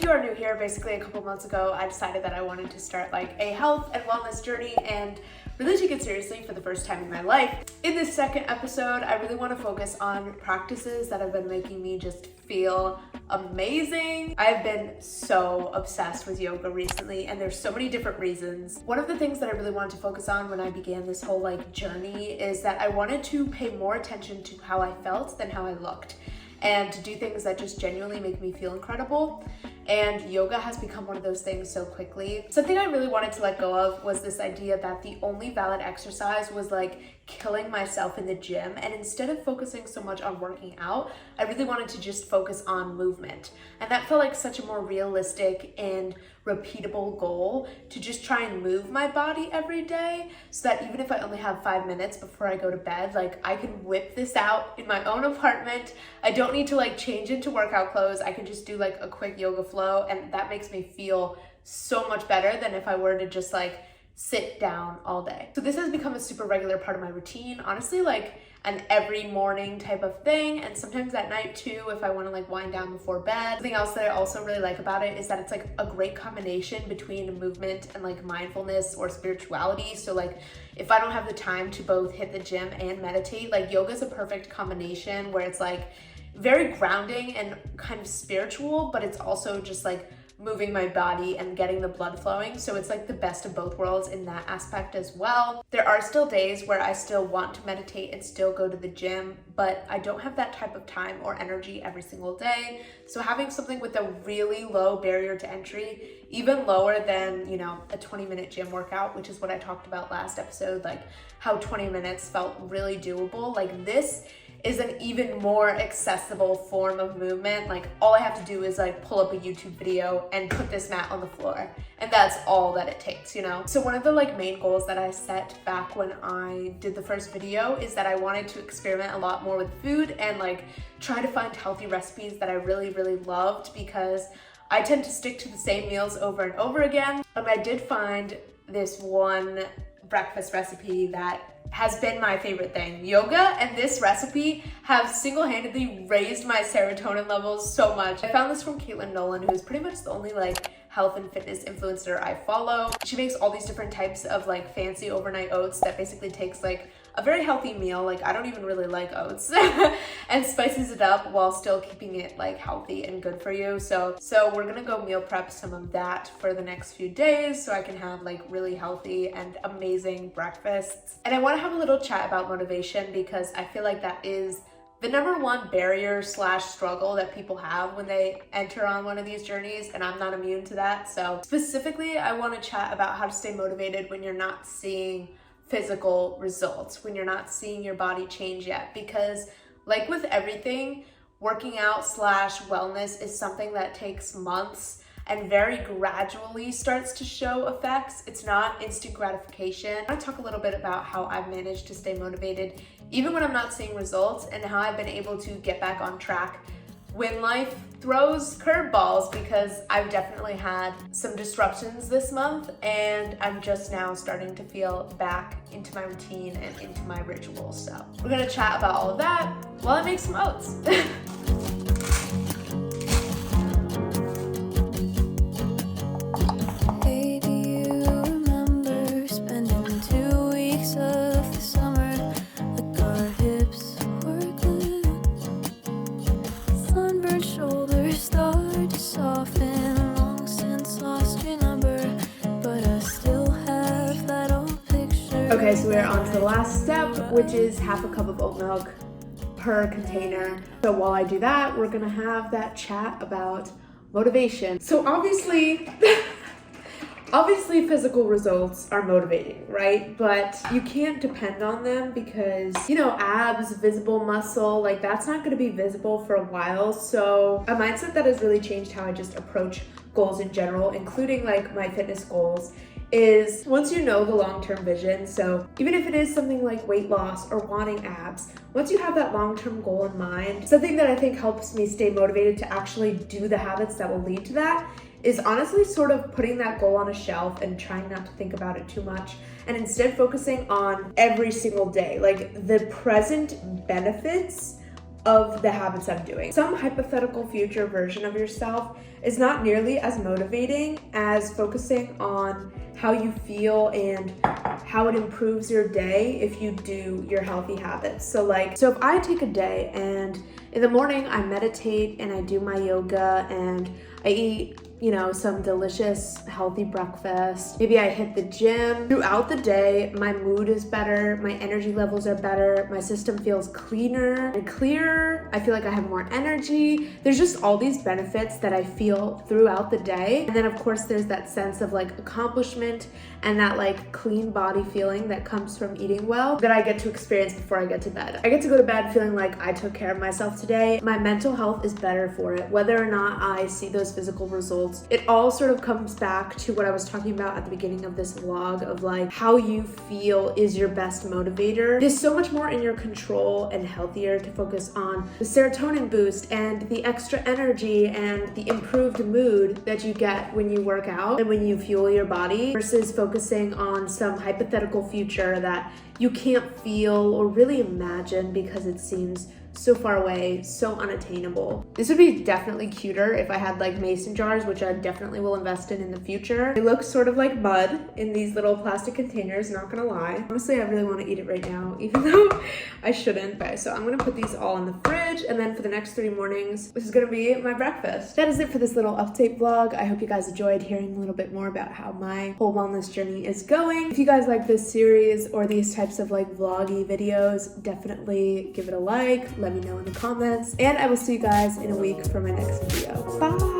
you are new here, basically a couple months ago, I decided that I wanted to start like a health and wellness journey and really take it seriously for the first time in my life. In this second episode, I really want to focus on practices that have been making me just feel amazing. I've been so obsessed with yoga recently, and there's so many different reasons. One of the things that I really wanted to focus on when I began this whole journey is that I wanted to pay more attention to how I felt than how I looked, and to do things that just genuinely make me feel incredible. And yoga has become one of those things so quickly. Something I really wanted to let go of was this idea that the only valid exercise was killing myself in the gym. And instead of focusing so much on working out, I really wanted to just focus on movement. And that felt like such a more realistic and repeatable goal, to just try and move my body every day, so that even if I only have 5 minutes before I go to bed, I can whip this out in my own apartment. I don't need to change into workout clothes. I can just do a quick yoga flow, and that makes me feel so much better than if I were to just sit down all day. So this has become a super regular part of my routine, honestly, an every morning type of thing, and sometimes at night too if I want to wind down before bed. Something else that I also really like about it is that it's a great combination between movement and mindfulness or spirituality. So if I don't have the time to both hit the gym and meditate, yoga is a perfect combination where it's very grounding and kind of spiritual, but it's also just moving my body and getting the blood flowing. So it's the best of both worlds in that aspect as well. There are still days where I still want to meditate and still go to the gym, but I don't have that type of time or energy every single day. So having something with a really low barrier to entry, even lower than, a 20-minute gym workout, which is what I talked about last episode, how 20 minutes felt really doable. This is an even more accessible form of movement. All I have to do is pull up a YouTube video and put this mat on the floor, and that's all that it takes, So one of the main goals that I set back when I did the first video is that I wanted to experiment a lot more with food and try to find healthy recipes that I really, really loved, because I tend to stick to the same meals over and over again. I did find this one breakfast recipe that has been my favorite thing. Yoga and this recipe have single-handedly raised my serotonin levels so much. I found this from Katelynn Nolan, who's pretty much the only health and fitness influencer I follow. She makes all these different types of fancy overnight oats that basically takes a very healthy meal, I don't even really like oats, and spices it up while still keeping it healthy and good for you. So we're gonna go meal prep some of that for the next few days so I can have really healthy and amazing breakfasts. And I want to have a little chat about motivation, because I feel that is the number one barrier / struggle that people have when they enter on one of these journeys, and I'm not immune to that. So specifically, I want to chat about how to stay motivated when you're not seeing physical results, when you're not seeing your body change yet. Because with everything, working out / wellness is something that takes months and very gradually starts to show effects. It's not instant gratification. I want to talk a little bit about how I've managed to stay motivated even when I'm not seeing results, and how I've been able to get back on track when life throws curveballs, because I've definitely had some disruptions this month, and I'm just now starting to feel back into my routine and into my rituals. So we're gonna chat about all of that while I make some oats. Okay, so we're on to the last step, which is half a cup of oat milk per container. So while I do that, we're gonna have that chat about motivation. So obviously physical results are motivating, right? But you can't depend on them, because, abs, visible muscle, that's not gonna be visible for a while. So a mindset that has really changed how I just approach goals in general, including my fitness goals, is once you know the long-term vision, so even if it is something like weight loss or wanting abs, once you have that long-term goal in mind, something that I think helps me stay motivated to actually do the habits that will lead to that is honestly sort of putting that goal on a shelf and trying not to think about it too much, and instead focusing on every single day, the present benefits of the habits I'm doing. Some hypothetical future version of yourself is not nearly as motivating as focusing on how you feel and how it improves your day if you do your healthy habits. So if I take a day and in the morning I meditate and I do my yoga and I eat, some delicious healthy breakfast. Maybe I hit the gym. Throughout the day, my mood is better, my energy levels are better, my system feels cleaner and clearer. I feel like I have more energy. There's just all these benefits that I feel throughout the day. And then of course there's that sense of accomplishment and that clean body feeling that comes from eating well that I get to experience before I get to bed. I get to go to bed feeling like I took care of myself today. My mental health is better for it, whether or not I see those physical results. It all sort of comes back to what I was talking about at the beginning of this vlog of how you feel is your best motivator. It is so much more in your control and healthier to focus on the serotonin boost and the extra energy and the improved mood that you get when you work out and when you fuel your body versus focusing on some hypothetical future that you can't feel or really imagine because it seems so far away, so unattainable. This would be definitely cuter if I had mason jars, which I definitely will invest in the future. They look sort of like mud in these little plastic containers, not gonna lie. Honestly, I really want to eat it right now, even though I shouldn't. Okay, so I'm gonna put these all in the fridge, and then for the next 3 mornings, this is gonna be my breakfast. That is it for this little update vlog. I hope you guys enjoyed hearing a little bit more about how my whole wellness journey is going. If you guys like this series or these types of vloggy videos, definitely give it a like. Let me know in the comments, and I will see you guys in a week for my next video. Bye!